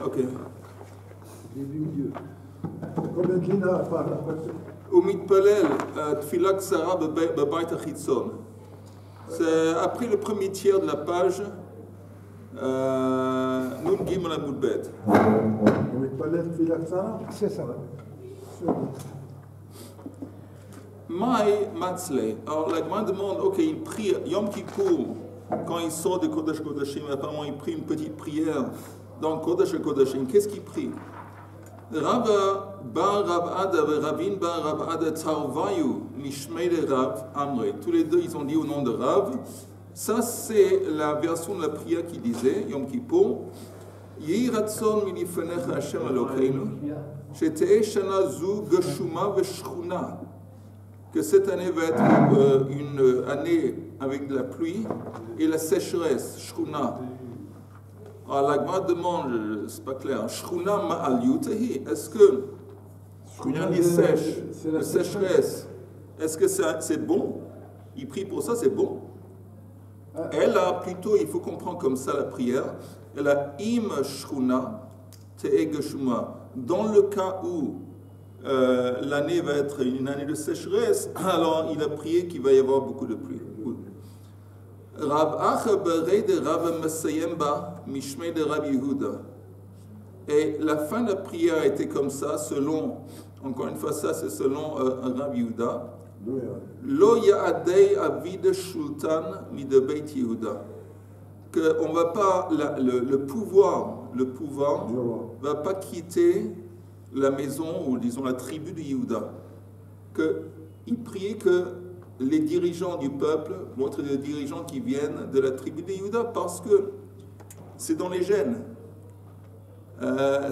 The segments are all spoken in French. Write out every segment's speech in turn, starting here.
Ok. Début milieu. Combien de lignes par la ומתפלל תפילה קצרה בבית החיצון. C'est après le premier tiers de la page, Nun Gimel Amud Bet. ומתפלל תפילה קצרה? C'est ça. Maï Matzle. Alors la Gemara demande, ok, il prie Yom Kippour, quand il sort de Kodesh Kodashim, apparemment il prie une petite prière dans Kodesh Kodashim. Qu'est-ce qu'il prie? Rava bar Rav Ada et Ravin bar Rav Ada Tarvayu Mishmei de Rav Amre. Tous les deux ils ont dit au nom de Rav. Ça c'est la version de la prière qui disait Yom Kippour. Yehi Ratson milifenecha Hashem Elokeinu. Shete'e shana zu geshuma veshchuna. Que cette année va être une année avec de la pluie et la sécheresse, Shchuna. Alors la Gemara demande, c'est pas clair, Shchuna ma'al yutehi, est-ce que, quand on dit sèche, la sécheresse, est-ce que c'est bon? Il prie pour ça, c'est bon? Elle a plutôt, il faut comprendre comme ça la prière, elle a im Shchuna te'e geshuma. Dans le cas où l'année va être une année de sécheresse, alors il a prié qu'il va y avoir beaucoup de pluie. Rav Acha berei de Rav Mesayemba Mishmei de Rav Yehuda. Et la fin de la prière était comme ça, selon, encore une fois, ça c'est selon Rav Yehuda. Lo ya'adei avid shultan mi de Beit Yehuda. Que on va pas, le pouvoir va pas quitter la maison, ou disons la tribu de Yehuda, qu'il priait que les dirigeants du peuple vont être des dirigeants qui viennent de la tribu de Yehuda, parce que c'est dans les gènes.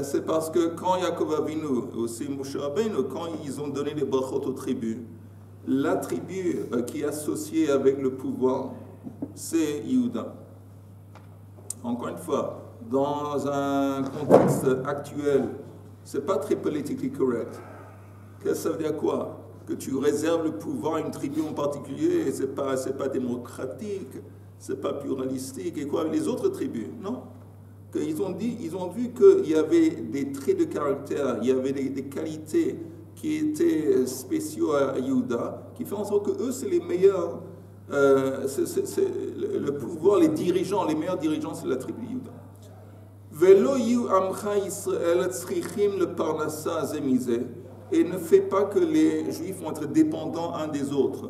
C'est parce que quand Yaakov Avinu, aussi Moshe Rabbeinu, quand ils ont donné les brachot aux tribus, la tribu qui est associée avec le pouvoir, c'est Yehuda. Encore une fois, dans un contexte actuel, c'est pas très politically correct. Qu'est-ce que ça veut dire quoi? Que tu réserves le pouvoir à une tribu en particulier, et c'est pas démocratique, c'est pas pluralistique, et quoi avec les autres tribus? Non. Ils ont vu qu'il y avait des traits de caractère, il y avait des qualités qui étaient spéciaux à Yehuda, qui font en sorte que eux, c'est les meilleurs, le pouvoir, les dirigeants, les meilleurs dirigeants, c'est la tribu de Yehuda. Velo yu amcha Yisrael tzrichim le parnassa zemizeh, et ne fait pas que les Juifs vont être dépendants uns des autres.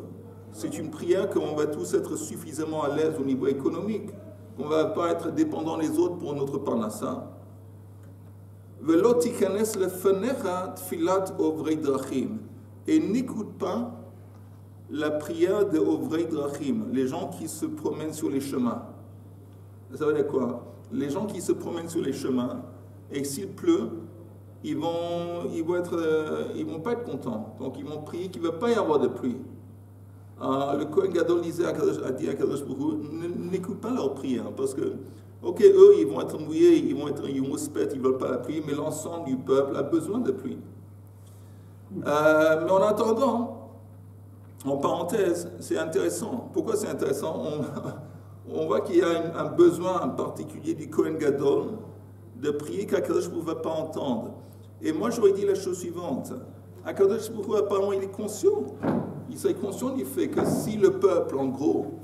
C'est une prière qu'on va tous être suffisamment à l'aise au niveau économique, qu'on ne va pas être dépendants les autres pour notre parnassa. Velo tikanes lefenecha tfilat ovrei drachim, et n'écoute pas la prière de ovrei drachim, les gens qui se promènent sur les chemins. Ça veut dire quoi? Les gens qui se promènent sur les chemins, et s'il pleut, ils vont pas être contents. Donc ils vont prier qu'il ne va pas y avoir de pluie. Le Kohen Gadol disait a dit à Kadosh Baruch Hu, n'écoute pas leur prière, parce que, ok, eux, ils vont être mouillés, ils vont être yumuspet, ils ne veulent pas la pluie, mais l'ensemble du peuple a besoin de pluie. Mais en attendant, en parenthèse, c'est intéressant. Pourquoi c'est intéressant? On voit qu'il y a un besoin particulier du Kohen Gadol de prier qu'Akadosh Baruch Hu ne va pas entendre. Et moi, j'aurais dit la chose suivante. Akadosh Baruch Hu, apparemment, il est conscient. Il serait conscient du fait que si le peuple, en gros,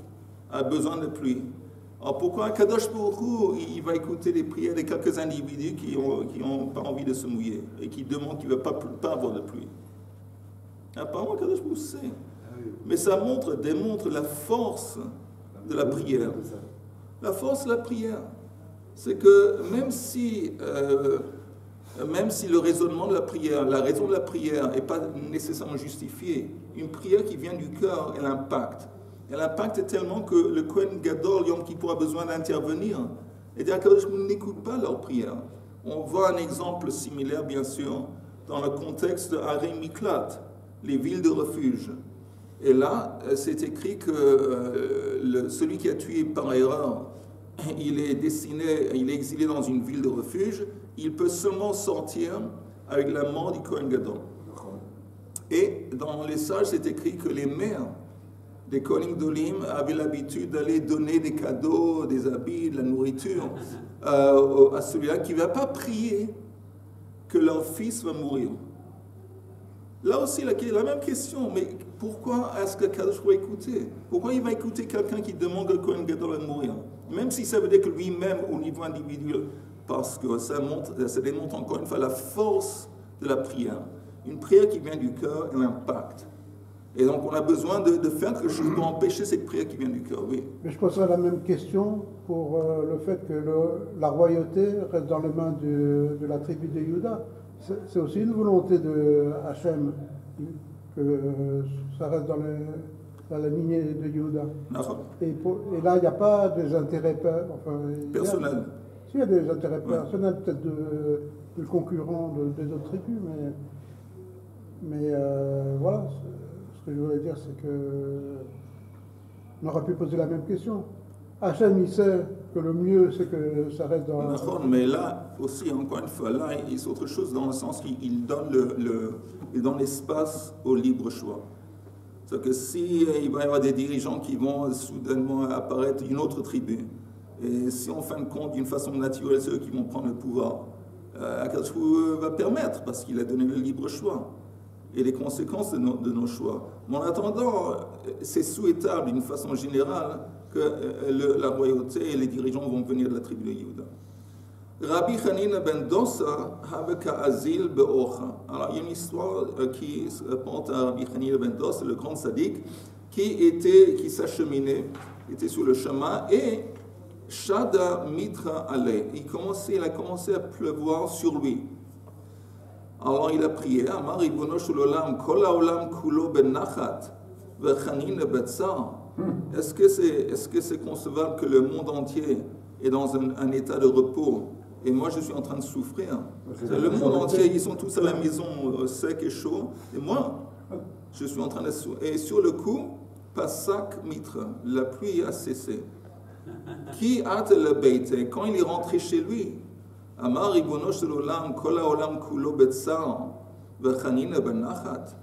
a besoin de pluie, alors pourquoi Akadosh Baruch Hu, il va écouter les prières de quelques individus qui n'ont pas envie de se mouiller et qui demandent qu'il ne va pas avoir de pluie? Apparemment, Akadosh Baruch Hu sait. Mais ça démontre la force de la prière. La force de la prière, c'est que même si le raisonnement de la prière, la raison de la prière n'est pas nécessairement justifiée, une prière qui vient du cœur, elle impacte. Elle impacte tellement que le Kohen Gadol, Yom Kippour, a besoin d'intervenir. Et dire que je n'écoute pas leur prière. On voit un exemple similaire, bien sûr, dans le contexte de Arei Miklat, les villes de refuge. Et là, c'est écrit que celui qui a tué par erreur, il est exilé dans une ville de refuge, il peut seulement sortir avec la mort du Kohen Gadol. Et dans les sages, c'est écrit que les mères des Kohanim Gdolim avaient l'habitude d'aller donner des cadeaux, des habits, de la nourriture à celui-là qui ne va pas prier que leur fils va mourir. Là aussi, la même question, mais pourquoi est-ce que Kadosh va écouter? Pourquoi il va écouter quelqu'un qui demande au Kohen Gadol de mourir? Même si ça veut dire que lui-même, au niveau individuel, parce que ça démontre encore une fois la force de la prière. Une prière qui vient du cœur et l'impact. Et donc on a besoin de faire quelque chose pour empêcher cette prière qui vient du cœur, oui. Mais je poserais la même question pour le fait que la royauté reste dans les mains de la tribu de Juda. C'est aussi une volonté de Hachem que ça reste dans la lignée de Juda. Et là, il n'y a pas des intérêts personnels. Il y a des intérêts personnels, peut-être de concurrents des autres tribus, mais voilà. Ce que je voulais dire, c'est qu'on aurait pu poser la même question. Hachem, il sait que le mieux, c'est que ça reste dans... Mais là, aussi, encore une fois, là, c'est autre chose dans le sens qu'il donne l'espace au libre choix. C'est-à-dire que s'il va y avoir des dirigeants qui vont soudainement apparaître d'une autre tribu, et si en fin de compte, d'une façon naturelle, c'est eux qui vont prendre le pouvoir, Akadosh va permettre, parce qu'il a donné le libre choix et les conséquences de nos choix. Mais en attendant, c'est souhaitable d'une façon générale que la royauté et les dirigeants vont venir de la tribu de Yehuda. Rabbi Hanina ben Dosa avait ka'azil be'ocha. Alors il y a une histoire qui se rapporte à Rabbi Hanina ben Dosa, le grand sadique, qui s'acheminait, était sur le chemin, et Shada mitra aleh. Il a commencé à pleuvoir sur lui. Alors il a prié, Amar Ribono shel olam, kol haolam kulo benachat, ve'chanina betzar. Est-ce que c'est concevable que le monde entier est dans un état de repos et moi je suis en train de souffrir? Le monde entier, ils sont tous à la maison sec et chaud, et moi je suis en train de souffrir. Et sur le coup, Pasak mitra, la pluie a cessé. Qui hâte le beit, quand il est rentré chez lui, Amar Ribono shel olam, kol haolam kulo betzar, ve'chanina benachat.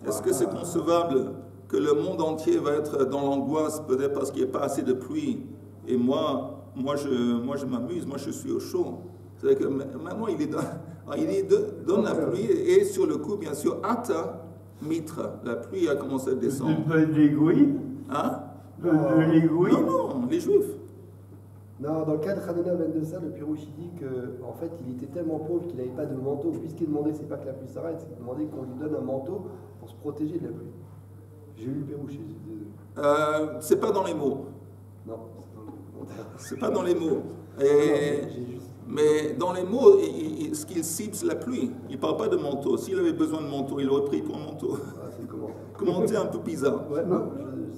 Est-ce que c'est concevable que le monde entier va être dans l'angoisse, peut-être parce qu'il n'y a pas assez de pluie, et moi je m'amuse, moi je suis au chaud. C'est-à-dire que maintenant il est dans la pluie, et sur le coup, bien sûr, Ata Mitra, la pluie a commencé à descendre. Les Goïs? Hein? Les Goïs? Non, les Juifs. Non, dans le cas de Hanina ben Dosa, le Pirouche dit qu'en fait il était tellement pauvre qu'il n'avait pas de manteau. Puisqu'il demandait, c'est pas que la pluie s'arrête, c'est qu'il demandait qu'on lui donne un manteau pour se protéger de la pluie. J'ai eu le Pirouche. C'est pas dans les mots. Non, c'est dans le commentaire. C'est pas dans les mots. Juste... Mais dans les mots, ce qu'il cible, c'est la pluie. Il ne parle pas de manteau. S'il avait besoin de manteau, il aurait pris pour un manteau. Ah, c'est le commentaire. Commentaire un peu bizarre. Ouais,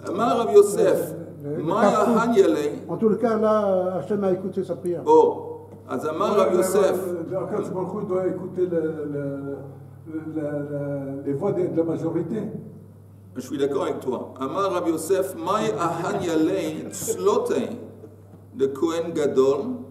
Amar Rav Yosef, Maya Hanyale. En tout cas, là, Hachem a écouté sa prière. Oh, Azamar Rav Yosef. Akadosh Baruch Hu doit écouter les voix de la majorité. Je suis d'accord avec toi. Amar Rav Yosef, Maya Hanyale Tzlote de Kohen Gadol,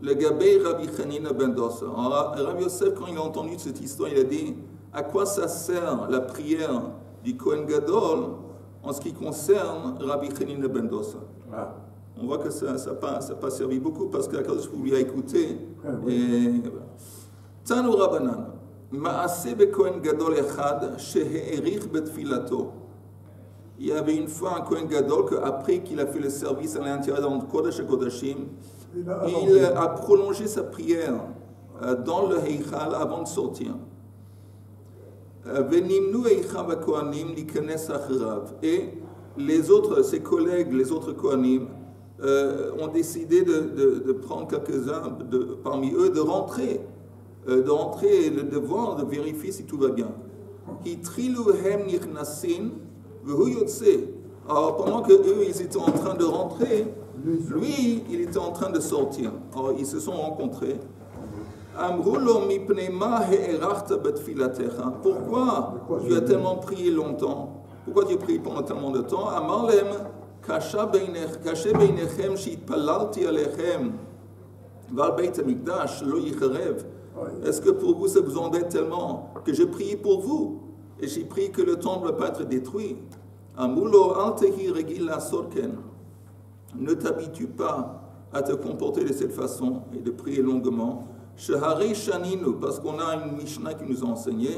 le Gabé Rabbi Hanina ben Dosa. Rav Yosef, quand il a entendu cette histoire, il a dit à quoi ça sert la prière du Kohen Gadol en ce qui concerne Rabbi Hanina ben Dosa. Ah. On voit que ça n'a pas servi beaucoup parce qu'Akadosh lui a écouté. Tanu Rabbanan, Ma'aseh beKohen Gadol echad shehe'erich betfilato. Il y avait une fois un Kohen Gadol qu'après qu'il a fait le service à l'intérieur dans le Kodesh HaKodashim, il a prolongé sa prière dans le Heichal avant de sortir. Et les autres, ses collègues, les autres Kohanim, ont décidé de prendre quelques-uns parmi eux, de rentrer et de voir, de vérifier si tout va bien. Alors pendant que eux, ils étaient en train de rentrer, lui, il était en train de sortir. Alors ils se sont rencontrés. Pourquoi tu as tellement prié longtemps? Pourquoi tu as prié pendant tellement de temps? Amarlem, kasha beinechem shitpalalti alechem val beit hamikdash lo yicharev. Est-ce que pour vous ça vous embête tellement que j'ai prié pour vous et j'ai prié que le temple ne va pas être détruit? Amulo al tehi regil lasot ken. Ne t'habitue pas à te comporter de cette façon et de prier longuement. Shehari shaninu, parce qu'on a une Mishnah qui nous a enseigné,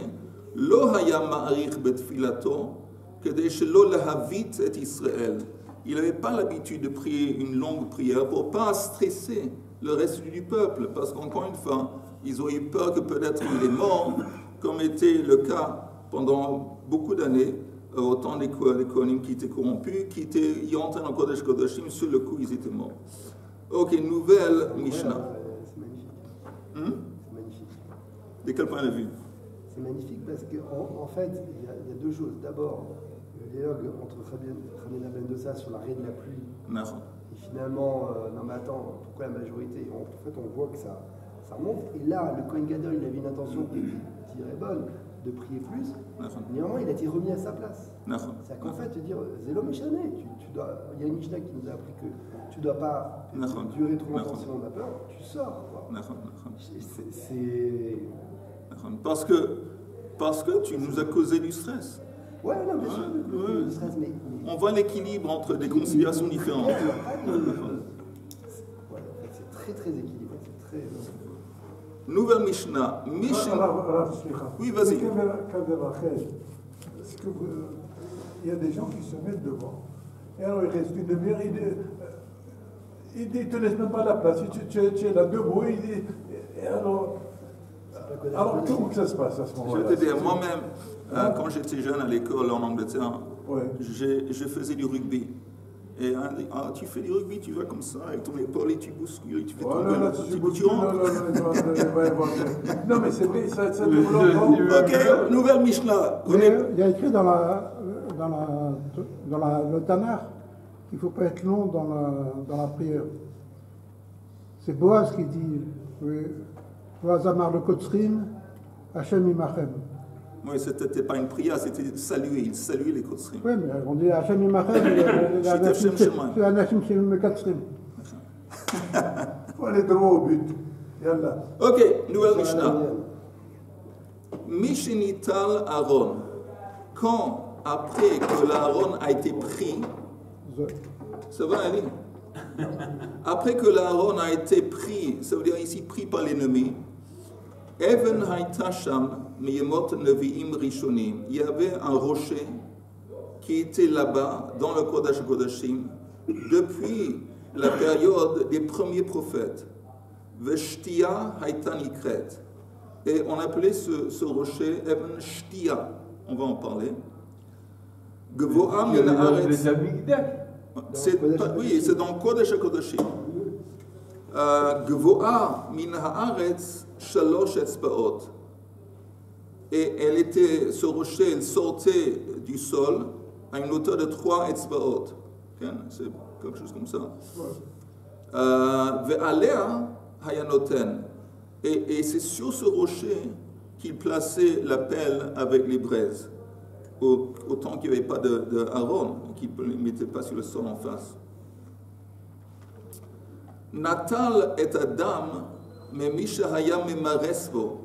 lo haya ma'arich betfilato, kedei shelo lehavit et Israël. Il n'avait pas l'habitude de prier une longue prière pour ne pas stresser le reste du peuple, parce qu'encore une fois, ils ont eu peur que peut-être il est mort, comme était le cas pendant beaucoup d'années, au temps des Kohanim qui étaient corrompus, ils entraient dans Kodesh Kodashim, sur le coup ils étaient morts. Ok, nouvelle Mishnah. C'est magnifique. C'est magnifique. De quel point de vue? C'est magnifique parce qu'en fait, il y a deux choses. D'abord, le dialogue entre Hanina Ben Dossa sur l'arrêt de la pluie. Non. Et finalement, non mais attends, pourquoi la majorité? En fait, on voit que ça monte. Et là, le Kohen Gadol, il avait une intention qui est bonne, de prier plus. Néanmoins, il a été remis à sa place. C'est qu'en fait, te dire, Zélo Méchané, il y a une Mishnah qui nous a appris que tu ne dois pas durer trop longtemps si on a peur, tu sors. C'est... Parce que tu nous as causé du stress. Ouais, non, bien sûr, du stress, mais... On voit l'équilibre entre des considérations différentes. Ouais, c'est très très équilibré, c'est très... Nouvelle Mishnah. Oui, vas-y. Il y a des gens qui se mettent devant. Et alors, il reste une demi-heure, ils ne te laissent même pas la place. Tu es là debout, et alors comment que ça se passe à ce moment-là? Je vais te dire, moi-même, quand j'étais jeune à l'école en Angleterre, je faisais du rugby. Et on dit, tu fais du rugby, tu vas comme ça, avec ton épaule et tu bouscules, tu fais ton tu rentres. Non, mais c'est vrai, ça développe. Ok, nouvelle Mishnah. Il y a écrit dans le Tanakh qu'il ne faut pas être long dans la prière. C'est Boaz qui dit Boaz Amar le Kotzrim, Hachem Imachem. Oui, c'était pas une prière, c'était saluer. Il saluait les Kotzrim. Oui, mais on dit Hachem Imachem, c'est un Hachem Shemim Kotzrim. Il faut aller droit au but. Yallah. Ok, nouvelle Mishnah. Mishenital Aaron. Quand, après que l'Aaron a été pris, ça va aller. Après que l'Aaron a été pris, ça veut dire ici pris par l'ennemi, Even Haitasham Miyemot Nevi'im Rishonim. Il y avait un rocher qui était là-bas, dans le Kodesh Kodashim, depuis la période des premiers prophètes. Veshtia Haitanikret. Et on appelait ce rocher Even Shtia. On va en parler. Gvoa Min Haaretz. Oui, c'est dans Kodesh Kodashim. Gvoa Min Haaretz Shalosh Etzbaot. Et ce rocher, il sortait du sol à une hauteur de 3 Etzbaot. C'est quelque chose comme ça. Ve'alea Hayanoten. Et c'est sur ce rocher qu'il plaçait la pelle avec les braises. Autant qu'il n'y avait pas de Aaron, qu'il ne le mettait pas sur le sol en face. Natal et Adam, mais Mishahaya Memaresbo.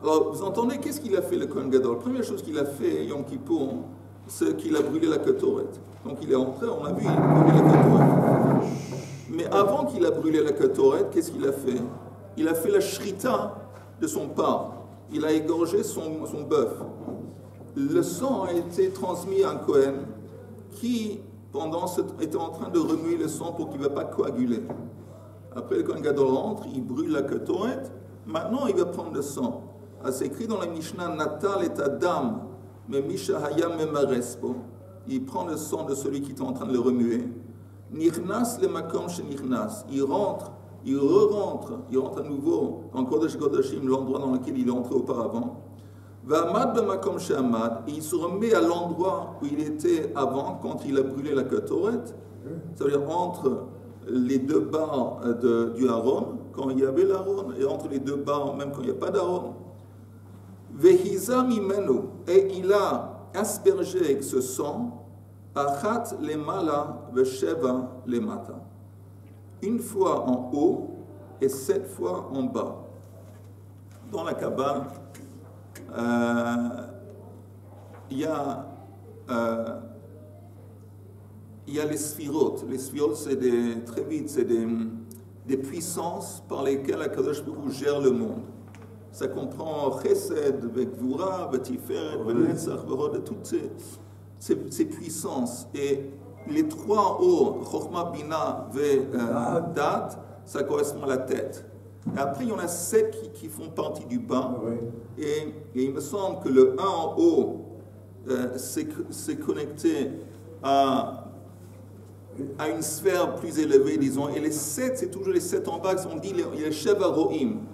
Alors, vous entendez, qu'est-ce qu'il a fait le Kohen Gadol? La première chose qu'il a fait, Yom Kippour, c'est qu'il a brûlé la Ketoret. Donc il est entré, on a vu, il a brûlé la Ketoret. Mais avant qu'il a brûlé la Ketoret, qu'est-ce qu'il a fait? Il a fait la shrita de son porc. Il a égorgé son bœuf. Le sang a été transmis à un Kohen qui, était en train de remuer le sang pour qu'il ne va pas coaguler. Après, le Kohen Gadol rentre, il brûle la Ketoret. Maintenant, il va prendre le sang. C'est écrit dans la Mishnah, Natal et Adam, mais Mishahaya Memarespo. Il prend le sang de celui qui est en train de le remuer. Nirnas le makom chez Nirnas. Il rentre à nouveau dans Kodesh Kodashim, l'endroit dans lequel il est entré auparavant. Va'amad b'makom she'amad, et il se remet à l'endroit où il était avant, quand il a brûlé la Ketoret, ça veut dire entre les deux barres du Aaron, quand il y avait l'Aaron, et entre les deux barres, même quand il n'y a pas d'Aaron. Vehiza mimenu, et il a aspergé avec ce sang, achat lemala vesheva lemata. Une fois en haut et 7 fois en bas. Dans la Kabbale, il y a il y a les sphirotes. Les sphirotes, c'est très vite, c'est des puissances par lesquelles Akadosh Baruch Hu gère le monde. Ça comprend Chesed, Vekvura, Vatiferet, Venetzach, Verod, toutes ces puissances. Et les trois en haut, Chokhmah, Bina, Dat, ça correspond à la tête. Et après, il y en a 7 qui font partie du bas. Et il me semble que le 1 en haut, c'est connecté à une sphère plus élevée, disons. Et les 7, c'est toujours les 7 en bas. On dit les Sheva Ro'im.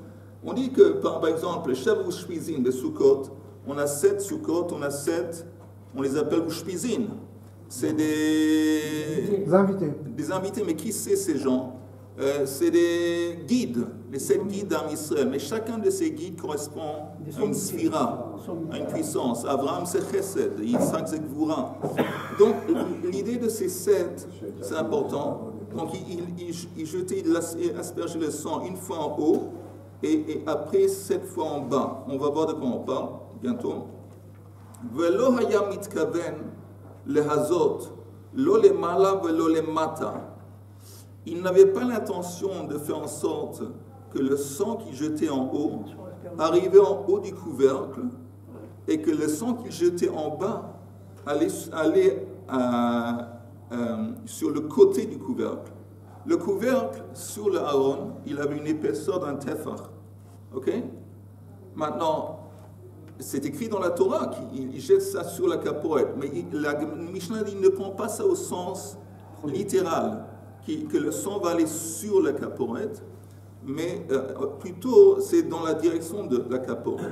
On dit que, par exemple, les Sheva Ushpizin de Sukkot, on a 7 Sukkot, on les appelle Ushpizin. C'est des invités. Mais qui c'est ces gens? C'est des guides, les 7 guides d'Am Israël. Mais chacun de ces guides correspond à une sphira, à une puissance. Abraham, c'est Chesed, Isaac, c'est Gvura. Donc, l'idée de ces 7, c'est important. Donc, il jetait, il aspergeait le sang une fois en haut et après 7 fois en bas. On va voir de quoi on parle bientôt. Velo haya mitkaven lehazot, lo lemala velo lemata. Il n'avait pas l'intention de faire en sorte que le sang qu'il jetait en haut arrivait en haut du couvercle et que le sang qu'il jetait en bas allait sur le côté du couvercle. Le couvercle, sur le Aaron, il avait une épaisseur d'un tefach. Ok? Maintenant, c'est écrit dans la Torah qu'il jette ça sur la caporette, mais la Mishnah dit, il ne prend pas ça au sens littéral. Que le sang va aller sur la caporette, mais plutôt c'est dans la direction de la caporette.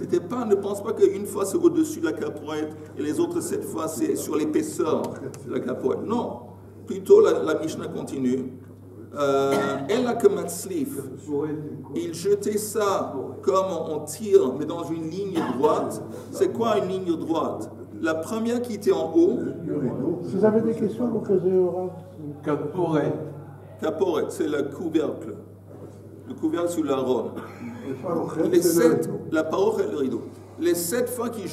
Ne pense pas qu'une fois c'est au-dessus de la caporette et les autres 7 fois c'est sur l'épaisseur de la caporette. Non, plutôt la Mishnah continue. Elle a comme un slif. Il jetait ça comme on tire, mais dans une ligne droite. C'est quoi une ligne droite? La première qui était en haut. Si vous avez des questions, vous posez au Rav. Caporet, c'est le couvercle. Le couvercle sur l'Aaron. Les 7, la parole est le rideau. Les 7 fois qu'il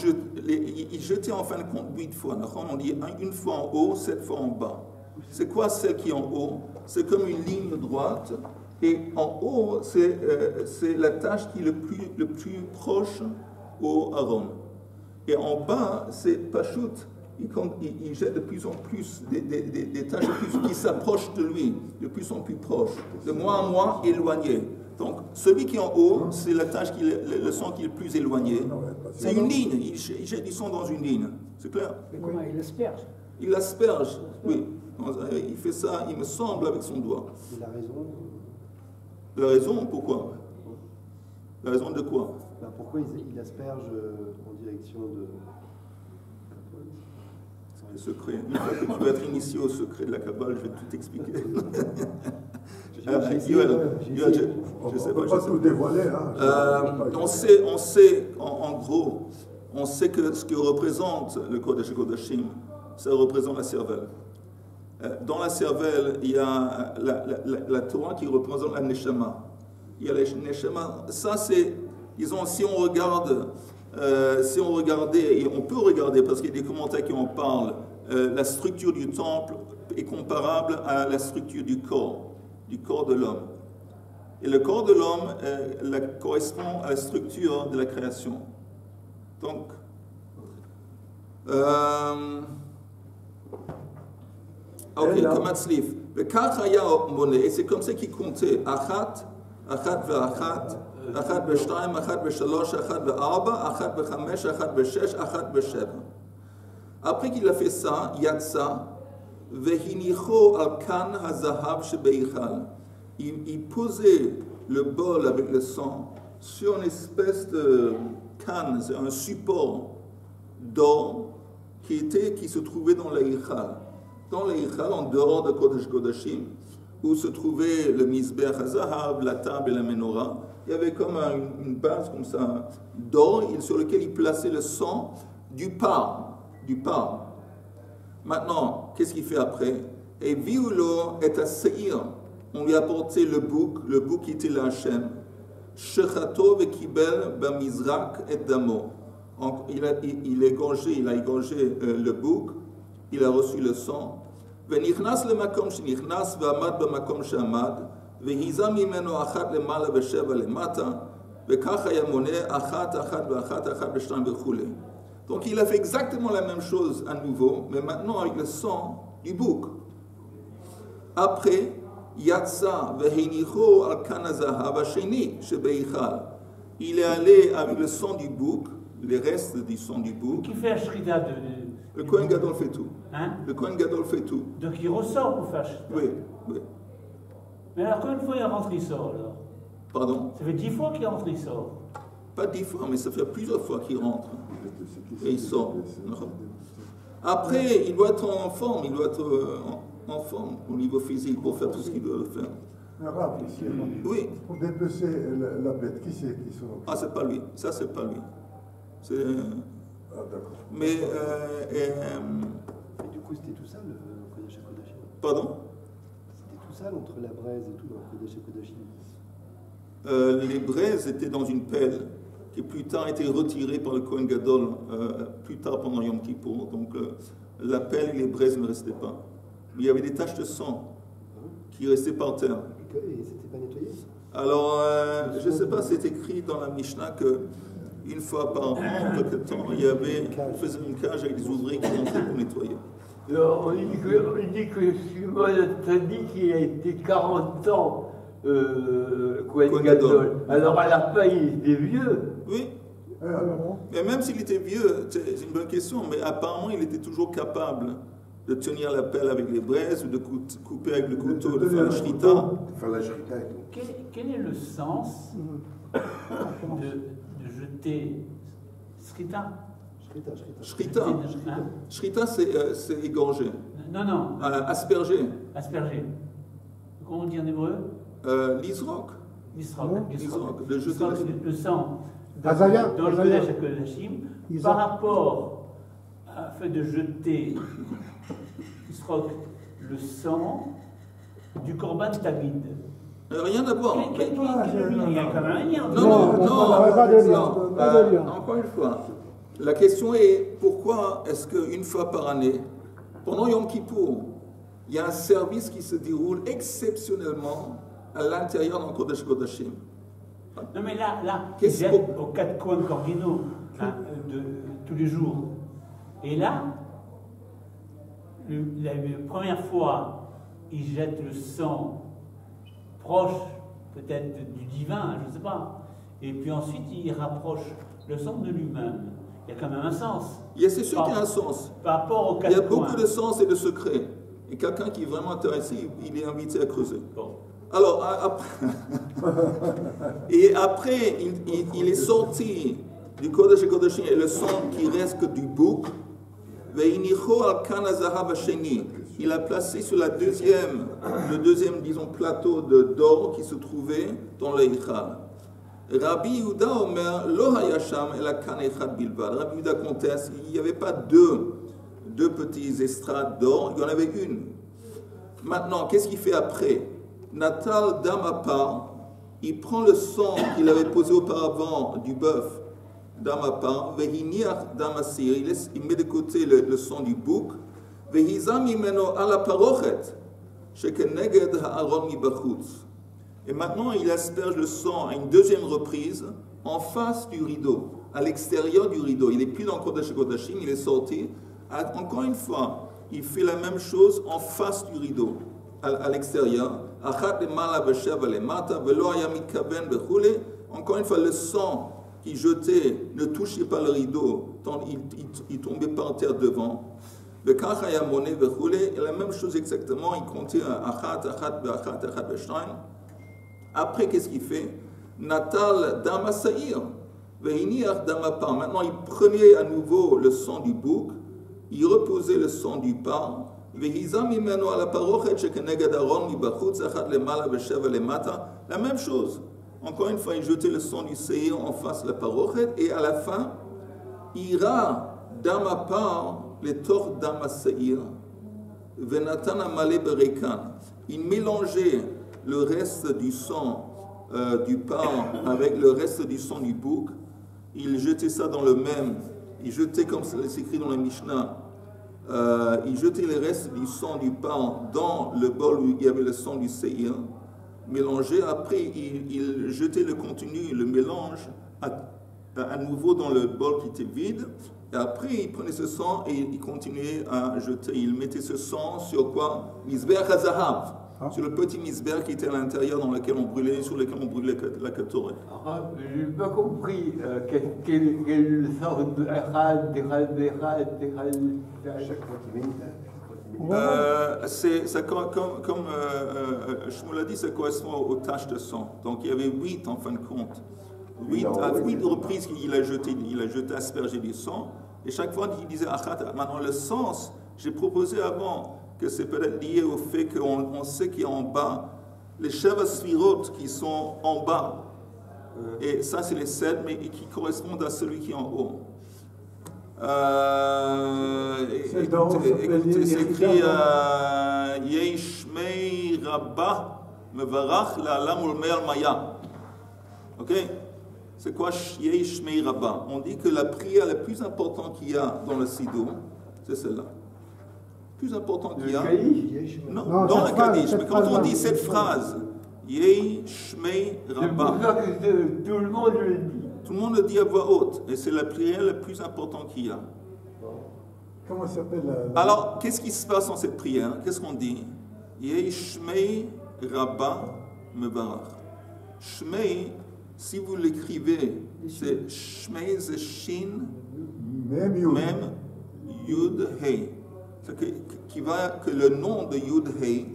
jetait en fin de compte 8 fois. On dit une fois en haut, 7 fois en bas. C'est quoi celle qui est en haut? C'est comme une ligne droite. Et en haut, c'est la tâche qui est le plus proche au Aaron. Et en bas, c'est Pachout. Il jette de plus en plus des tâches qui s'approchent de lui, de plus en plus proches, de moins en moins éloignées. Donc, celui qui est en haut, c'est la tâche, le sang qui est le plus éloigné. C'est une ligne, il jette du sang dans une ligne. C'est clair? Mais comment il l'asperge? Il l'asperge, oui. Il fait ça, il me semble, avec son doigt. Et la raison? La raison, pourquoi? La raison de quoi? Pourquoi il asperge en direction de... Le secret. Une fois que tu vas être initié au secret de la Kabbale, je vais tout expliquer. Je sais pas tout dévoiler. On sait, en gros, on sait que ce que représente le Kodesh Kodashim, ça représente la cervelle. Dans la cervelle, il y a la Torah qui représente la Neshama. Il y a la Neshama. Ça, c'est, disons, si on regardait, et on peut regarder parce qu'il y a des commentaires qui en parlent, la structure du temple est comparable à la structure du corps de l'homme. Et le corps de l'homme correspond à la structure de la création. Donc, ok, comme Atzlif. Et c'est comme ça qu'il comptait. Achat ve'achat. אחת ב2, אחת ב3, אחת ב4, אחת ב5, אחת ב6, אחת ב7. Après qu'il a fait ça, Yatsa, Vehinicho al kan hazahav shebeichal. Il posait le bol avec le sang sur une espèce de canne, c'est un support d'or qui se trouvait dans l'Eichal. Dans l'Eichal, en dehors de Kodesh Kodashim, où se trouvait le Mizbeach hazahav, la table et la menorah. Il y avait comme une base comme ça d'or sur lequel il plaçait le sang du parc. Maintenant, qu'est-ce qu'il fait après? Et viulo est à Seir. On lui a apporté le bouc qui était la Hachem. Shechato vekibel bamizrak et damo. Il a égorgé le bouc, il a reçu le sang, ונכנס למקום שנכנס ועמד במקום שעמד, והיזה ממנו אחת למעלה ושבע למטה, וכך היה מונה אחת, אחת ואחת, אחת ושתיים וכו'. Donc il a fait exactement la même chose à nouveau, mais maintenant avec le sang du bouc. Après, Yatsa vehenicho al kanazahav hasheni shebeichal. Il est allé avec le sang du bouc, les restes du sang du bouc. Qui fait Ashrida de... Le Kohen Gadol fait tout. Hein? Le Kohen Gadol fait tout. Donc il ressort pour faire Ashrida. Oui, oui. Mais alors combien de fois il rentre, il sort alors? Pardon? Ça fait 10 fois qu'il rentre, il sort. Pas 10 fois, mais ça fait plusieurs fois qu'il rentre. Et il sort. Après, il doit être en forme, il doit être en forme au niveau physique pour faire tout ce qu'il doit faire. Un rap ici. Oui. Pour dépecer la bête, qui c'est qui sont... Ah, c'est pas lui. Ça, c'est pas lui. C'est... Ah, d'accord. Mais... Et du coup, c'était tout ça le Kodesh HaKodashim. Pardon? C'était tout ça entre la braise et tout dans le Kodesh HaKodashim. Les braises étaient dans une pelle qui plus tard a été retirée par le Kohen Gadol plus tard pendant Yom Kippour. Donc la pelle et les braises ne restaient pas. Mais il y avait des taches de sang qui restaient par terre. Et c'était pas nettoyé? Alors, je ne sais pas, c'est écrit dans la Mishnah que une fois par quelque temps, il y avait, on faisait une cage avec des ouvriers qui rentraient pour nettoyer. Alors, on dit que Shimon a dit qu'il a été 40 ans Kohen Gadol. Alors à la fin, il était vieux. Oui. Mais même s'il était vieux, c'est une bonne question, mais apparemment il était toujours capable de tenir la pelle avec les braises ou de couper avec le couteau, de faire la shrita. Quel est le sens de jeter shrita? Shrita. Shrita, c'est égorger. Non. Asperger. Asperger. Comment on dit en hébreu? L'isroc. L'isroc. De jeter le sang. Dans le Kodesh HaKodashim, par rapport au fait de jeter l'isroc, le sang du Korban Tamid. Rien à voir. Il y a quand même un lien. Non. Encore une fois, la question est pourquoi est-ce qu'une fois par année, pendant Yom Kippour, il y a un service qui se déroule exceptionnellement à l'intérieur d'un Kodesh Kodashim? Non mais là ils jettent aux 4 coins cardinaux de tous les jours. Et là, la première fois, ils jettent le sang proche peut-être du divin, je ne sais pas. Et puis ensuite, ils rapprochent le sang de lui-même. Il y a quand même un sens. C'est sûr qu'il y a un sens. Par rapport aux 4 coins. Il y a beaucoup de sens et de secrets. Et quelqu'un qui est vraiment intéressé, il est invité à creuser. Bon. Alors, après, il est sorti du Kodesh HaKodashim et le sang qui reste que du bouc. Il a placé sur le deuxième, disons, plateau d'or qui se trouvait dans le Eichal. Rabbi Yehuda Omer, Lo hayasham el kan echad bilvad. Rabbi Yehuda conteste, il n'y avait pas deux petits estrades d'or, il y en avait une. Maintenant, qu'est-ce qu'il fait après? Natal Damapar, il prend le sang qu'il avait posé auparavant du bœuf, Damapar, Vehiniach Damasir, il met de côté le sang du bouc, Vehizam imeno ala parochet, shekeneged ha'aron mibachutz. Et maintenant, il asperge le sang à une deuxième reprise en face du rideau, à l'extérieur du rideau. Il n'est plus dans le Kodesh HaKodashim, il est sorti. Encore une fois, il fait la même chose en face du rideau, à l'extérieur. Encore une fois, le sang qui jetait ne touchait pas le rideau, tant il tombait par terre devant. Et la même chose exactement, il comptait après, qu'est-ce qu'il fait? Natal Damasaïr, Vehiniach Damapar. Maintenant, il prenait à nouveau le sang du bouc, il reposait le sang du parc. La même chose. Encore une fois, il jetait le sang du séir en face de la parochet et à la fin, ira damapar les torts damasaïr venatana malé berekan. Il mélangeait le reste du sang du parc avec le reste du sang du bouc. Il jetait ça dans le même. Il jetait, comme c'est écrit dans la Mishnah, il jetait les restes du sang du pain dans le bol où il y avait le sang du séhir, mélangé. Après, il jetait le contenu, le mélange, à nouveau dans le bol qui était vide. Et après, il prenait ce sang et il continuait à jeter. Il mettait ce sang sur quoi? Misber HaZahav, sur le petit misber qui était à l'intérieur sur lequel on brûlait la Ketoret. Je n'ai pas compris quelle sorte de Chaque fois qu'il Comme Shmuel a dit, ça correspond aux taches de sang. Donc il y avait 8 en fin de compte. 8 reprises qu'il a jeté aspergé du sang. Et chaque fois qu'il disait Achat, maintenant le sens, j'ai proposé avant que c'est peut-être lié au fait qu'on sait qu'il y a en bas les Sheva Sfirot qui sont en bas. Et ça, c'est les 7, mais qui correspondent à celui qui est en haut. Écoutez, c'est écrit Yeshmei Rabbah Mevarach La'alam Ulmei Al-Maya. Ok? C'est quoi Yeshmei Rabbah? On dit que la prière la plus importante qu'il y a dans le Sidour, c'est celle-là. Plus importante qu'il y a. Non, dans le Kaddish. Mais quand on dit cette phrase, Yeshmei Rabbah. C'est pour ça que tout le monde le dit. Tout le monde le dit à voix haute, et c'est la prière la plus importante qu'il y a. Comment ça s'appelle Alors, qu'est-ce qui se passe dans cette prière? Qu'est-ce qu'on dit? Yeh Shmei Rabbah Mevarach. Shmei, si vous l'écrivez, c'est Shmei, c'est Shin, Mem Yud, Hei. Que le nom de Yud, Hei,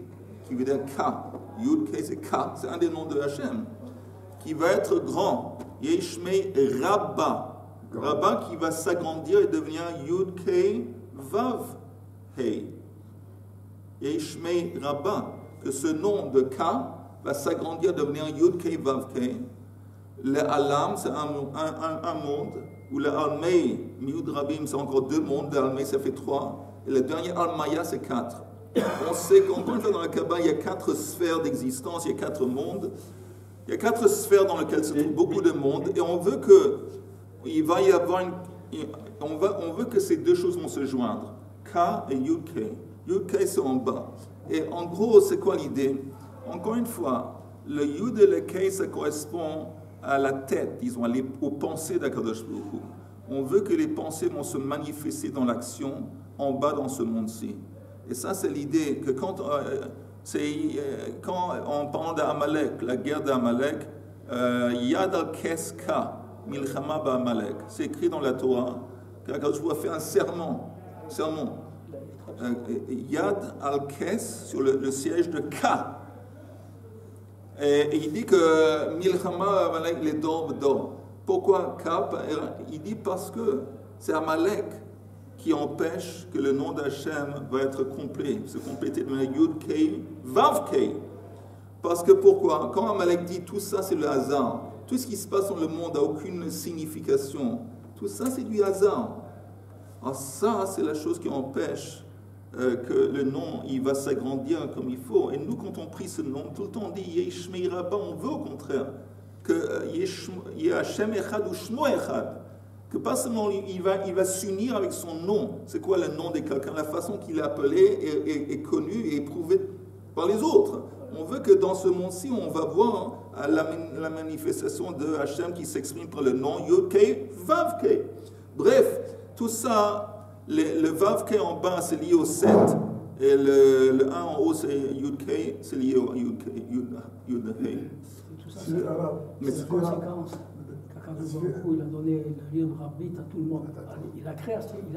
qui veut dire K. Yud, Hei, c'est K, c'est un des noms de Hachem, qui va être grand. Yeshmei Rabbah. Rabbah qui va s'agrandir et devenir Yud Kei Vav Hei. Yeshmei Rabbah. Que ce nom de K va s'agrandir et devenir Yud Kei Vav Kei. Le Alam, c'est un monde. Ou le Almei, Miud Rabim, c'est encore 2 mondes. Le Almei, ça fait 3. Et le dernier Almaya, c'est 4. On sait qu'encore une fois dans la Kabbale, il y a 4 sphères d'existence, il y a 4 mondes. Il y a 4 sphères dans lesquelles se trouve beaucoup de monde, et on veut que il va y avoir on veut que ces 2 choses vont se joindre, K et Yud K. Yud K c'est en bas. Et en gros, c'est quoi l'idée? Encore une fois, le Yud et le K, ça correspond à la tête, disons, aux pensées d'Akadosh Baruch Hu. On veut que les pensées vont se manifester dans l'action en bas dans ce monde-ci. Et ça, c'est l'idée que quand en parlant d'Amalek, la guerre d'Amalek, Yad al-Keska, Milchama ba'Amalek, c'est écrit dans la Torah, qu'Akadosh Baruch Hu a fait un sermon. Yad al-Kes, sur le siège de K. Et il dit que Milchama ba'Amalek, les dors. Pourquoi K? Il dit parce que c'est Amalek qui empêche que le nom d'Hachem va être complet, se compléter de Yud Kei, Vav Kei. Parce que pourquoi? Quand Amalek dit tout ça c'est le hasard, tout ce qui se passe dans le monde n'a aucune signification, tout ça c'est du hasard. Alors ça c'est la chose qui empêche que le nom il va s'agrandir comme il faut. Et nous quand on prie ce nom, tout le temps on dit Yeshmei Rabbah, on veut au contraire que Yehashem Echad ou Shmo Echad. Que pas seulement il va s'unir avec son nom. C'est quoi le nom de quelqu'un? La façon qu'il est appelé est connue et éprouvée par les autres. On veut que dans ce monde-ci, on va voir la manifestation de Hachem qui s'exprime par le nom Yud Kei, Vav Kei. Bref, tout ça, le Vav Kei en bas, c'est lié au 7. Et le 1 en haut, c'est Yud Kei, c'est lié au Yud Kei, Yud Hei. Mais c'est conséquence. Il a donné le lieu de Rabbit à tout le monde. Il a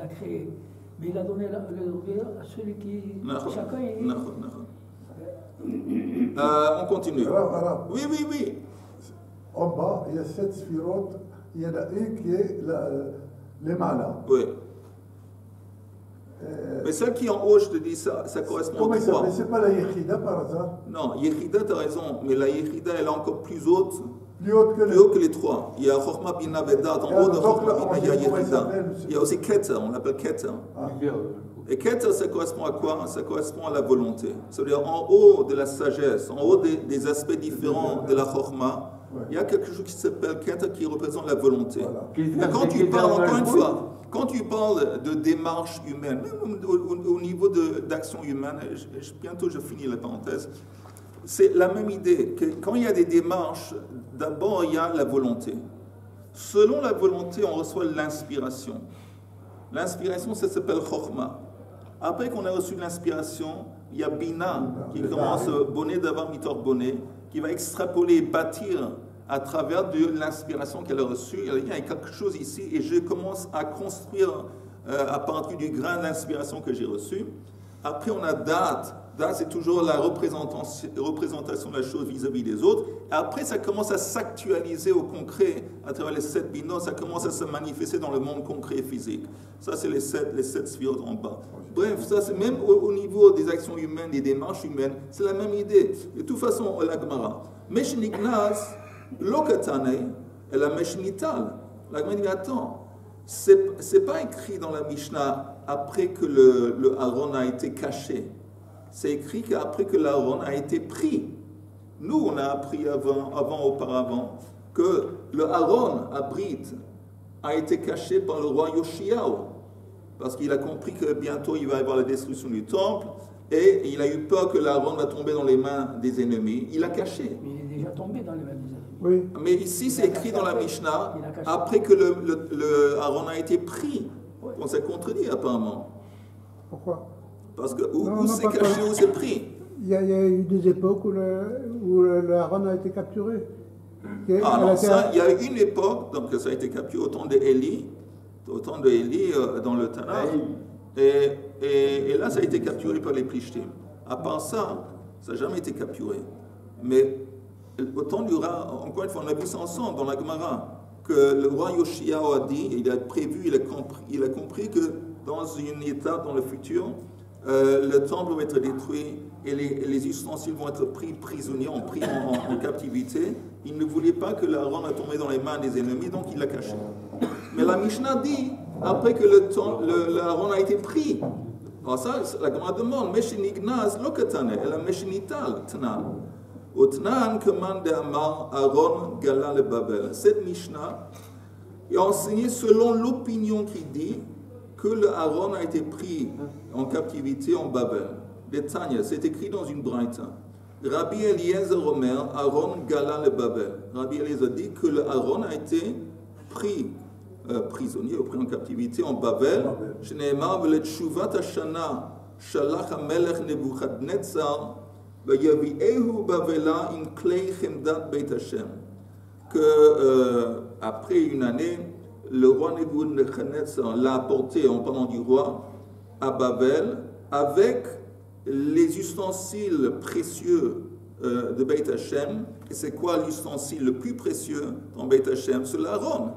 créé, mais il a donné le lieu à celui qui... Chacun est... On continue. Oui. En bas, il y a 7 sphirotes. Il y en a une qui est les manas. Oui. Mais celle qui est en haut, je te dis ça correspond aux 3. Mais c'est pas la Yechida par hasard? Non, Yechida, tu as raison, mais la Yechida, elle est encore plus haute. Plus haut que les 3. Il y a Chokhmah Bina Vedat, en haut de Chokhmah Bina, il y a Yechida. Il y a aussi Keter, on l'appelle Keter. Et Keter, ça correspond à quoi? Ça correspond à la volonté. C'est-à-dire en haut de la sagesse, en haut des aspects différents de la Chokhmah, il y a quelque chose qui s'appelle Keter qui représente la volonté. Et quand tu parles, encore une fois, quand tu parles de démarche humaine, même au niveau d'action humaine, bientôt je finis la parenthèse, c'est la même idée, que quand il y a des démarches, d'abord il y a la volonté. Selon la volonté, on reçoit l'inspiration. L'inspiration, ça s'appelle Chokhmah. Après qu'on a reçu l'inspiration, il y a Bina, qui commence bonnet d'avoir mitor bonnet, qui va extrapoler, bâtir à travers de l'inspiration qu'elle a reçue. Il y a quelque chose ici, et je commence à construire à partir du grain d'inspiration que j'ai reçu. Après, on a date. Date, c'est toujours la représentation de la chose vis-à-vis des autres. Et après, ça commence à s'actualiser au concret à travers les 7 binos. Ça commence à se manifester dans le monde concret et phisique. Ça, c'est les 7 sphirotes en bas. Bref, ça, c'est même au niveau des actions humaines, des démarches humaines, c'est la même idée. De toute façon, la Gemara. Meshnignaz, lokatane, et la meshnital. La Gemara dit, attends, c'est pas écrit dans la Mishnah après que le Aaron a été caché. C'est écrit qu'après que l'Aaron a été pris. Nous, on a appris auparavant, que le Aaron abrite a été caché par le roi Yoshiao, parce qu'il a compris que bientôt il va y avoir la destruction du temple, et il a eu peur que l'Aaron va tomber dans les mains des ennemis. Il l'a caché. Mais il est déjà tombé dans les mains des ennemis. Oui. Mais ici, c'est écrit dans la Mishnah, après que le Aaron a été pris. Oui. On s'est contredit apparemment. Pourquoi? Parce que où c'est caché, où c'est pris. Il y a eu des époques où le Aaron a été capturé. Il y a eu une époque, donc ça a été capturé au temps d'Élie, dans le Tanakh, et là ça a été capturé par les Plishtim. À part ça, ça n'a jamais été capturé. Mais au temps du roi, encore une fois, on a vu ça ensemble dans la Gemara, que le roi Yoshiao a dit, il a prévu, il a compris que dans une étape dans le futur, le temple va être détruit et les ustensiles vont être pris prisonniers, pris en captivité. Il ne voulait pas que l'Aaron a tombé dans les mains des ennemis, donc il l'a caché. Mais la Mishnah dit, après que l'Aaron a été pris, alors ça, la Gemara demande, Meshinignaz lokatane, et la Meshinital tnan. Au tnan commande Amar Aaron gala le Babel. Cette Mishnah est enseignée selon l'opinion qui dit que le Aaron a été pris en captivité en Babel. Détail, c'est écrit dans une braïta. Rabbi Eliezer Omer, Aaron gala le Babel. Rabbi Eliezer dit que le Aaron a été pris prisonnier ou pris en captivité en Babel. Shneimar v'letshuvat hashana shalach hamelech Nebuchadnezzar v'yaviehu Bavela in klei chemdat Beit Hashem. Que après une année, le roi Nebuchadnezzar l'a apporté, en parlant du roi, à Babel, avec les ustensiles précieux de Beit Hashem. Et c'est quoi l'ustensile le plus précieux dans Beit Hashem? C'est l'Aaron.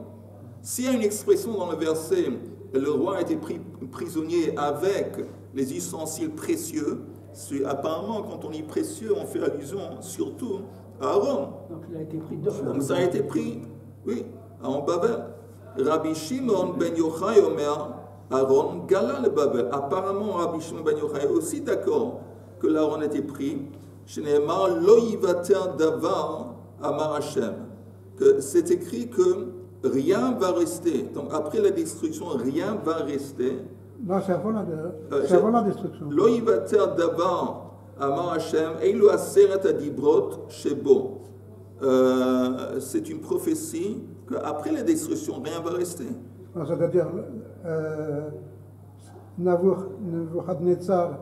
S'il y a une expression dans le verset, le roi a été pris prisonnier avec les ustensiles précieux, apparemment, quand on dit précieux, on fait allusion surtout à Aaron. Donc il a été pris deux fois. Donc ça a été pris, oui, en Babel. Rabbi Shimon ben Yochai Omer, Aaron gala le Babel. Apparemment, Rabbi Shimon ben Yochai est aussi d'accord que l'Aaron a été pris. Shneemar lo yivater davar amar Hashem. Que c'est écrit que rien va rester. Donc après la destruction, rien va rester. Non, c'est avant la destruction. Lo yivater davar amar Hashem eilu aseret adibrot shebo. C'est une prophétie qu'après la destruction, rien ne va rester. C'est-à-dire, Nebuchadnezzar,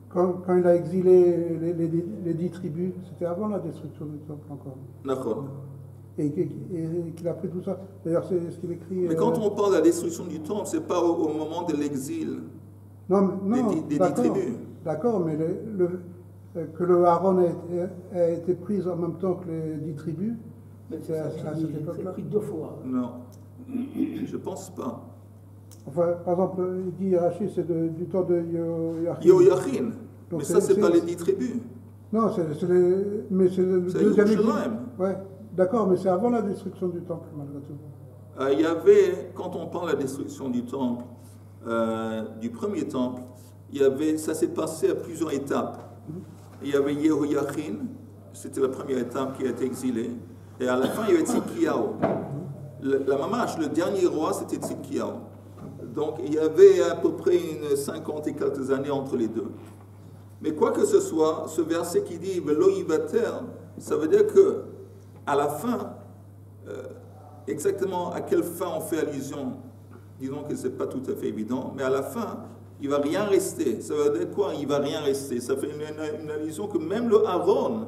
quand il a exilé les 10 tribus, c'était avant la destruction du temple encore. D'accord. Et qu'il a pris tout ça. D'ailleurs, c'est ce qu'il écrit. Mais quand on parle de la destruction du temple, ce n'est pas au moment de l'exil des 10 tribus. D'accord, mais que le Aaron a été pris en même temps que les 10 tribus, c'est à cette époque-là. Pris deux fois. Non, je ne pense pas. Enfin, par exemple, il dit Rachid, c'est du temps de Yoyachin. Mais ça, ce n'est pas les 10 tribus. Non, c'est le deuxième exil. Ouais, d'accord, mais c'est avant la destruction du temple, malgré tout. Il y avait, quand on parle de la destruction du temple, du premier temple, ça s'est passé à plusieurs étapes. Il y avait Yehoyachin, c'était la première étape qui a été exilée, et à la fin il y avait Tzidkiyahu. La Mamash, le dernier roi, c'était Tzidkiyahu. Donc il y avait à peu près une 50 et quelques années entre les deux. Mais quoi que ce soit, ce verset qui dit Velo yivater, ça veut dire que à la fin, exactement à quelle fin on fait allusion, disons que ce n'est pas tout à fait évident, mais à la fin, il ne va rien rester. Ça veut dire quoi? Il ne va rien rester. Ça fait une allusion que même le Aaron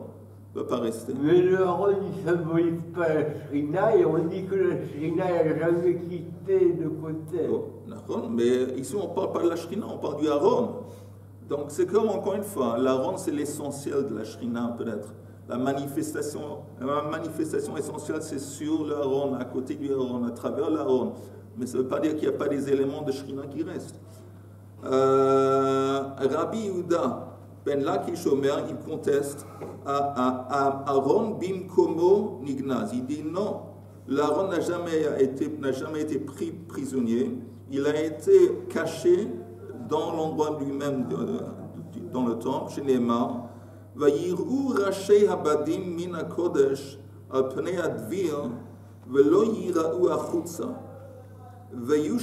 ne va pas rester. Mais le Aaron, il ne symbolise pas la Shrina, et on dit que la Shrina n'a jamais quitté de côté. Oh, Aaron, mais ici on ne parle pas de la Shrina, on parle du Aaron. Donc c'est comme, encore une fois, l'Aaron c'est l'essentiel de la Shrina peut-être. La manifestation essentielle c'est sur l'Aaron, à côté du Aaron, à travers l'Aaron. Mais ça ne veut pas dire qu'il n'y a pas des éléments de Shrina qui restent. Rabbi Yehuda Ben Lakish Omer, il conteste à Aaron Bimkomo Nignaz. Il dit non, l'Aaron n'a jamais été pris prisonnier, il a été caché dans l'endroit lui-même, dans le temple, chez Neymar. Vayir'u Rashei Habadim min HaKodesh al pnei advir velo yira'u achutza. Il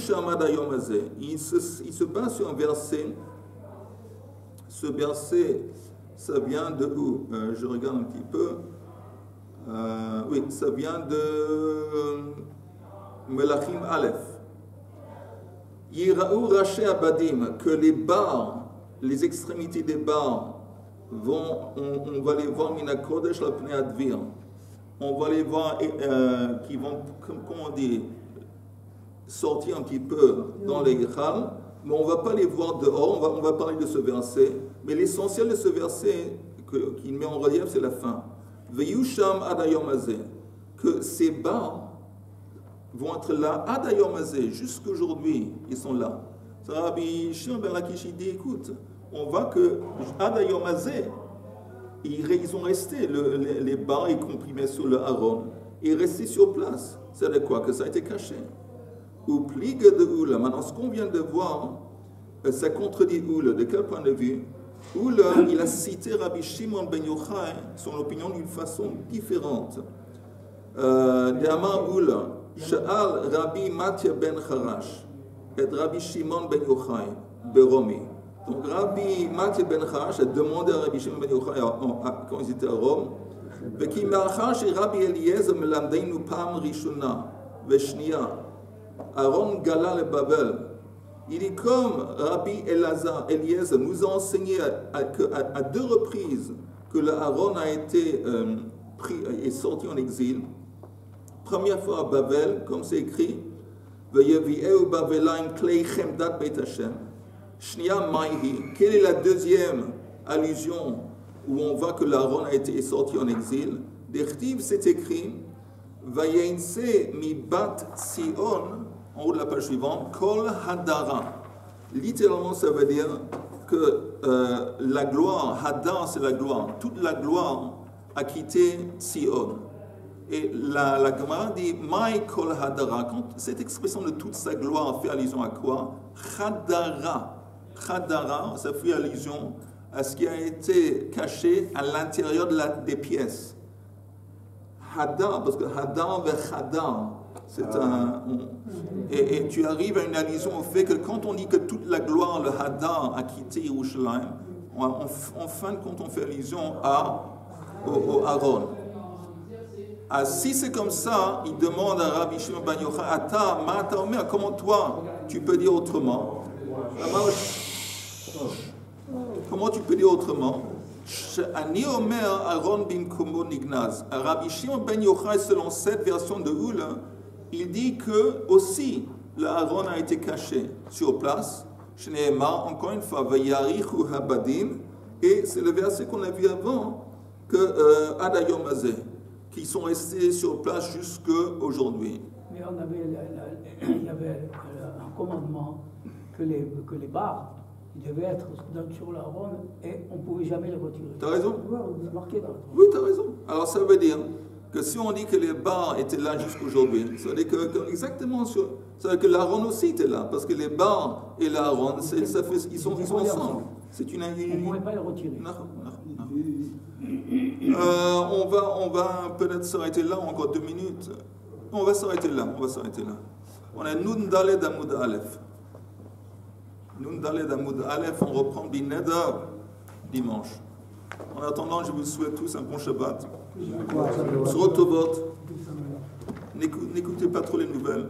se passe sur un verset. Ce verset, ça vient de où? Je regarde un petit peu. Oui, ça vient de Melachim Aleph. Yira'u Raché Abadim, que les barres, les extrémités des barres, on va les voir Mina Kodesh la Pnei Advir. On va les voir qui vont, comment on dit, sortir un petit peu dans les Chal, mais on ne va pas les voir dehors, on va parler de ce verset. Mais l'essentiel de ce verset qu'il met en relief, c'est la fin. Veyusham adayom azeh, que ces barres vont être là, adayom azeh, jusqu'aujourd'hui, ils sont là. Rabbi Shimon ben Lakish dit, écoute, on voit que adayom azeh, ils ont resté, les barres, y compris bien sûr le Aaron, ils restés sur place. C'est-à-dire quoi? Que ça a été caché. Ou pligue de Oula. Maintenant, ce qu'on vient de voir, ça contredit Oula. De quel point de vue? Oula, il a cité Rabbi Shimon ben Yochai, son opinion d'une façon différente. D'Amar Oula, Sha'al Rabbi Matia ben Charash, et Rabbi Shimon ben Yochai, Beromi. Donc Rabbi Matia ben Charash a demandé à Rabbi Shimon ben Yochai, quand ils étaient à Rome, Veki Marchash et Rabbi Eliezer melamdeinu pam rishona, veshnia. Aaron Gala le Babel, il est comme Rabbi Eliezer nous a enseigné à deux reprises que le Aaron a été est sorti en exil. Première fois à Babel, comme c'est écrit, Veyevi'eu Babelaim klei chemdat beit Hashem. Shnia Maihi. Quelle est la deuxième allusion où on voit que l'Aaron a été sorti en exil? D'Echtiv, c'est écrit, Vayeinse mi bat Sion. En haut de la page suivante, Kol Hadara. Littéralement, ça veut dire que la gloire, Hadar, c'est la gloire. Toute la gloire a quitté Sion. Et la Gemara dit, Mai Kol Hadara. Quand cette expression de toute sa gloire fait allusion à quoi? Hadara. Hadara, ça fait allusion à ce qui a été caché à l'intérieur des pièces. Hadar, parce que Hadar ve Hadar. Et tu arrives à une allusion au fait que quand on dit que toute la gloire, le Hadar, a quitté Yerushalayim, en fin de compte, on fait allusion au Aaron. Si c'est comme ça, il demande à Rabbi Shimon ben Yochai, Ata, Mata Omer, comment toi, tu peux dire autrement? Comment tu peux dire autrement? Ani Omer Aaron bimkomo nignaz. Rabbi Shimon ben Yochai, selon cette version de Oula, il dit que aussi le Aaron a été caché sur place. Shneemar, encore une fois, Vayarichu Habadim, et c'est le verset qu'on a vu avant, que Adayom Azeh, qui sont restés sur place jusqu'à aujourd'hui. Mais il y avait un commandement que les barres devaient être sur l'Aaron et on ne pouvait jamais les retirer. Tu as raison? C'est marqué dans le... Oui, tu as raison. Alors ça veut dire que si on dit que les barres étaient là jusqu'aujourd'hui, ça veut dire que exactement sur, ça veut dire que l'Aaron aussi était là, parce que les barres et l'Aaron, ils sont ensemble. C'est une. On ne pouvait pas les retirer. Non. On va peut-être s'arrêter là, encore 2 minutes. On va s'arrêter là. On a Nun Daled Amud Aleph. Nun Daled Amoud Aleph, on reprend Bineder dimanche. En attendant, je vous souhaite tous un bon Shabbat. Srotovot. N'écoutez pas trop les nouvelles.